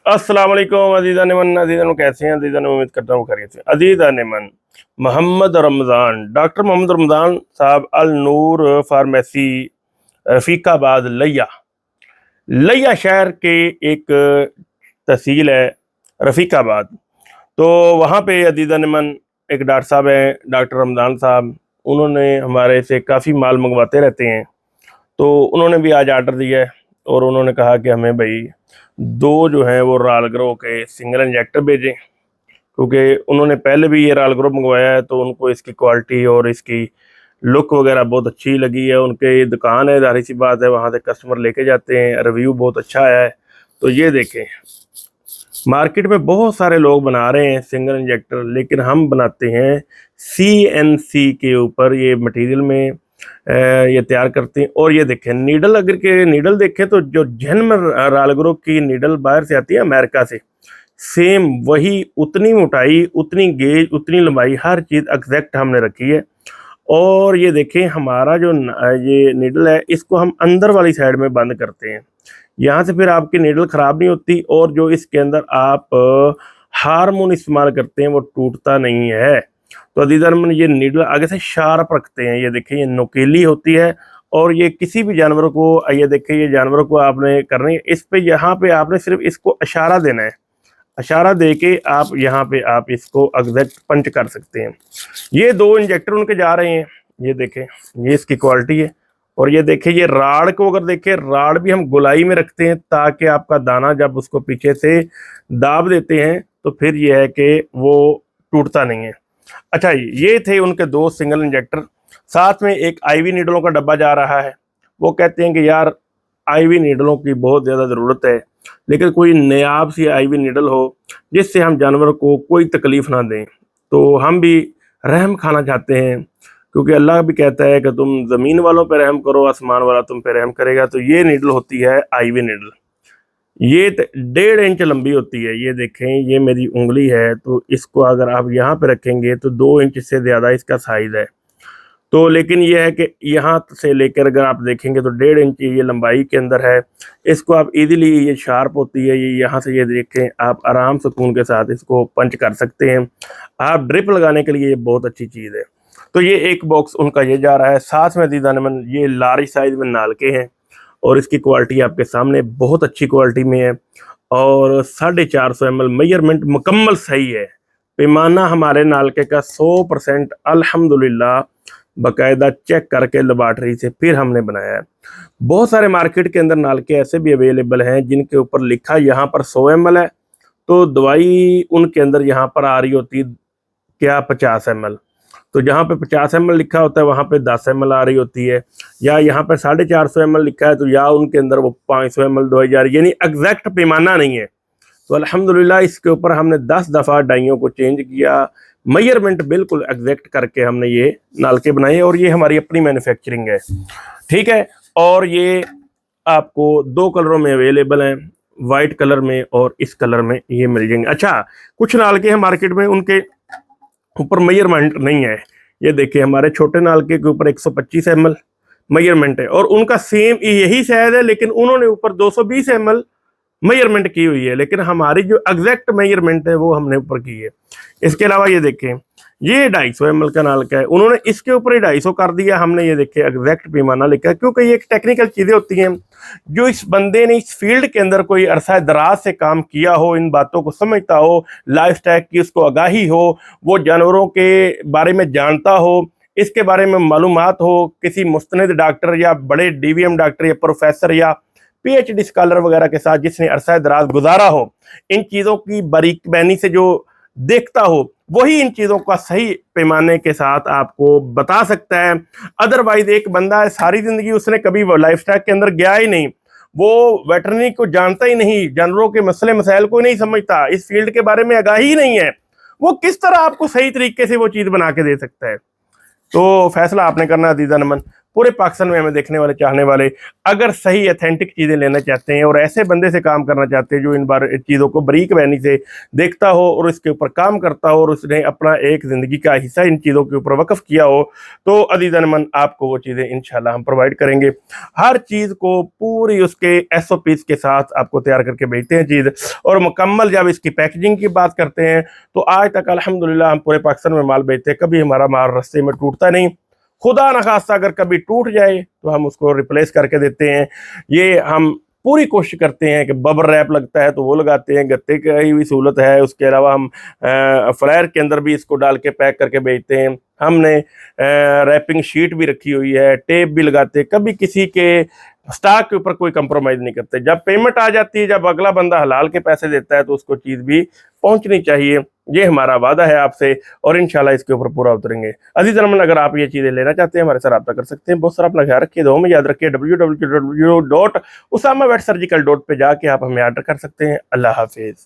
अस्सलाम वालेकुम अजीज़ा नेमन। अजीज़ा ने कैसे हैं? अजीज़ा ने उम्मीद करता हूँ खैरियत से। अजीज़ा नेमन मोहम्मद रमज़ान, डॉक्टर मोहम्मद रमज़ान साहब अल नूर फार्मेसी रफ़ीकाबाद लिया लिया शहर के एक तहसील है रफ़ीकाबाद। तो वहाँ पे अजीज़ा नेमन एक डॉक्टर साहब हैं, डॉक्टर रमज़ान साहब। उन्होंने हमारे से काफ़ी माल मंगवाते रहते हैं। तो उन्होंने भी आज आर्डर दिया है और उन्होंने कहा कि हमें भाई दो जो हैं वो रालग्रो के सिंगल इंजेक्टर भेजें, क्योंकि उन्होंने पहले भी ये रालग्रो मंगवाया है तो उनको इसकी क्वालिटी और इसकी लुक वगैरह बहुत अच्छी लगी है। उनके दुकान है, जाहिर सी बात है, वहाँ से कस्टमर लेके जाते हैं, रिव्यू बहुत अच्छा आया है। तो ये देखें, मार्केट में बहुत सारे लोग बना रहे हैं सिंगल इंजेक्टर, लेकिन हम बनाते हैं CNC के ऊपर ये मटेरियल में ये तैयार करते हैं। और ये देखें नीडल, अगर के नीडल देखें तो जो जन्म रालग्रो की नीडल बाहर से आती है अमेरिका से, सेम वही उतनी मोटाई, उतनी गेज, उतनी लंबाई, हर चीज़ एग्जैक्ट हमने रखी है। और ये देखें ये नीडल है, इसको हम अंदर वाली साइड में बंद करते हैं। यहाँ से फिर आपकी नीडल ख़राब नहीं होती और जो इसके अंदर आप हार्मोन इस्तेमाल करते हैं वो टूटता नहीं है। तो अजीज़ा अरमान, ये नीडल आगे से शार्प रखते हैं। ये देखिए, ये नुकीली होती है और ये किसी भी जानवर को, ये देखिए, ये जानवर को आपने करनी है, इस पे यहाँ पे आपने सिर्फ इसको इशारा देना है। इशारा दे के आप यहाँ पे आप इसको एग्जैक्ट पंच कर सकते हैं। ये दो इंजेक्टर उनके जा रहे हैं। ये देखें, ये इसकी क्वालिटी है। और ये देखें, ये राड़ को अगर देखें, राड़ भी हम गोलाई में रखते हैं ताकि आपका दाना जब उसको पीछे से दाब देते हैं तो फिर ये है कि वो टूटता नहीं है। अच्छा, ये थे उनके दो सिंगल इंजेक्टर। साथ में एक IV नीडलों का डब्बा जा रहा है। वो कहते हैं कि यार IV नीडलों की बहुत ज़्यादा ज़रूरत है, लेकिन कोई नायाब सी IV नीडल हो जिससे हम जानवर को कोई तकलीफ़ ना दें। तो हम भी रहम खाना चाहते हैं, क्योंकि अल्लाह भी कहता है कि तुम ज़मीन वालों पर रहम करो, आसमान वाला तुम पे रहम करेगा। तो ये नीडल होती है IV नीडल। ये 1.5 इंच लंबी होती है। ये देखें, ये मेरी उंगली है, तो इसको अगर आप यहाँ पे रखेंगे तो 2 इंच से ज़्यादा इसका साइज़ है। तो लेकिन ये है कि यहाँ से लेकर अगर आप देखेंगे तो 1.5 इंच ये लंबाई के अंदर है। इसको आप इजीली, ये शार्प होती है, ये यहाँ से, ये देखें, आप आराम सुकून के साथ इसको पंच कर सकते हैं। आप ड्रिप लगाने के लिए ये बहुत अच्छी चीज़ है। तो ये एक बॉक्स उनका ये जा रहा है। साथ में अज़ीज़ा नेमन ये लार्ज साइज़ में नालके हैं और इसकी क्वालिटी आपके सामने बहुत अच्छी क्वालिटी में है और 450 ml मेजरमेंट मुकम्मल सही है। पैमाना हमारे नालके का 100% अल्हम्दुलिल्लाह बाकायदा चेक करके लेबॉर्ट्री से फिर हमने बनाया है। बहुत सारे मार्केट के अंदर नालके ऐसे भी अवेलेबल हैं जिनके ऊपर लिखा यहाँ पर 100 ml है, तो दवाई उनके अंदर यहाँ पर आ रही होती क्या 50 ml। तो जहाँ पे 50 ml लिखा होता है वहाँ पे 10 ml आ रही होती है, या यहाँ पर 450 ml लिखा है तो या उनके अंदर वो 500 ml दवाई जा रही है, यानी एग्जैक्ट पैमाना नहीं है। तो अल्हम्दुलिल्लाह इसके ऊपर हमने 10 दफ़ा डाइयों को चेंज किया, मेजरमेंट बिल्कुल एग्जैक्ट करके हमने ये नालके बनाए और ये हमारी अपनी मैन्युफैक्चरिंग है, ठीक है। और ये आपको 2 कलरों में अवेलेबल हैं, वाइट कलर में और इस कलर में ये मिल जाएंगे। अच्छा, कुछ नालके हैं मार्केट में उनके ऊपर मेजरमेंट नहीं है। ये देखिए, हमारे छोटे नालके के ऊपर 125 ml मेजरमेंट है और उनका सेम यही शायद है, लेकिन उन्होंने ऊपर 220 ml मेजरमेंट की हुई है, लेकिन हमारी जो एग्जैक्ट मेजरमेंट है वो हमने ऊपर की है। इसके अलावा ये देखें, ये 250 ml का नालका है, उन्होंने इसके ऊपर ही 250 कर दिया, हमने ये देखे एग्जैक्ट पैमाना लिखा है, क्योंकि ये एक टेक्निकल चीज़ें होती हैं। जो इस बंदे ने इस फील्ड के अंदर कोई अरसा दराज से काम किया हो, इन बातों को समझता हो, लाइफ स्टाइल की उसको आगाही हो, वो जानवरों के बारे में जानता हो, इसके बारे में मालूमात हो, किसी मुस्तनद डॉक्टर या बड़े DVM डॉक्टर या प्रोफेसर या PhD स्कॉलर वगैरह के साथ जिसने अरसा दराज गुजारा हो, इन चीज़ों की बारीक बहनी से जो देखता हो, वही इन चीज़ों का सही पैमाने के साथ आपको बता सकता है। अदरवाइज एक बंदा है, सारी ज़िंदगी उसने कभी लाइफ स्टाइल के अंदर गया ही नहीं, वो वेटरनरी को जानता ही नहीं, जानवरों के मसले मसाइल को नहीं समझता, इस फील्ड के बारे में आगाही ही नहीं है, वो किस तरह आपको सही तरीके से वो चीज़ बना के दे सकता है। तो फैसला आपने करना अज़ीज़ा नेमन। पूरे पाकिस्तान में हमें देखने वाले चाहने वाले अगर सही अथेंटिक चीज़ें लेना चाहते हैं और ऐसे बंदे से काम करना चाहते हैं जो इन बार चीज़ों को बारीक बहनी से देखता हो और इसके ऊपर काम करता हो और उसने अपना एक ज़िंदगी का हिस्सा इन चीज़ों के ऊपर वक्फ किया हो, तो अज़ीज़ान मन आपको वो चीज़ें इंशाल्लाह हम प्रोवाइड करेंगे। हर चीज़ को पूरी उसके एसओपीज़ के साथ आपको तैयार करके भेजते हैं चीज़, और मुकम्मल जब इसकी पैकेजिंग की बात करते हैं तो आज तक अल्हम्दुलिल्लाह हम पूरे पाकिस्तान में माल भेजते हैं, कभी हमारा माल रास्ते में टूटता नहीं। खुदा न खास्ता अगर कभी टूट जाए तो हम उसको रिप्लेस करके देते हैं। ये हम पूरी कोशिश करते हैं कि बबर रैप लगता है तो वो लगाते हैं, गत्ते की भी सहूलत है। उसके अलावा हम फ्लायर के अंदर भी इसको डाल के पैक करके भेजते हैं। हमने रैपिंग शीट भी रखी हुई है, टेप भी लगाते हैं, कभी किसी के स्टॉक के ऊपर कोई कंप्रोमाइज़ नहीं करते। जब पेमेंट आ जाती है, जब अगला बंदा हलाल के पैसे देता है तो उसको चीज़ भी पहुंचनी चाहिए। ये हमारा वादा है आपसे और इंशाल्लाह इसके ऊपर पूरा उतरेंगे। अजीज़ अरमान, अगर आप ये चीज़ें लेना चाहते हैं हमारे साथ रब्ता कर सकते हैं। बहुत सारा अपना ख्याल रखिए, दुआ में याद रखिए। www.usamavetsurgical.पे जाके आप हमें ऑर्डर कर सकते हैं। अल्लाह हाफिज़।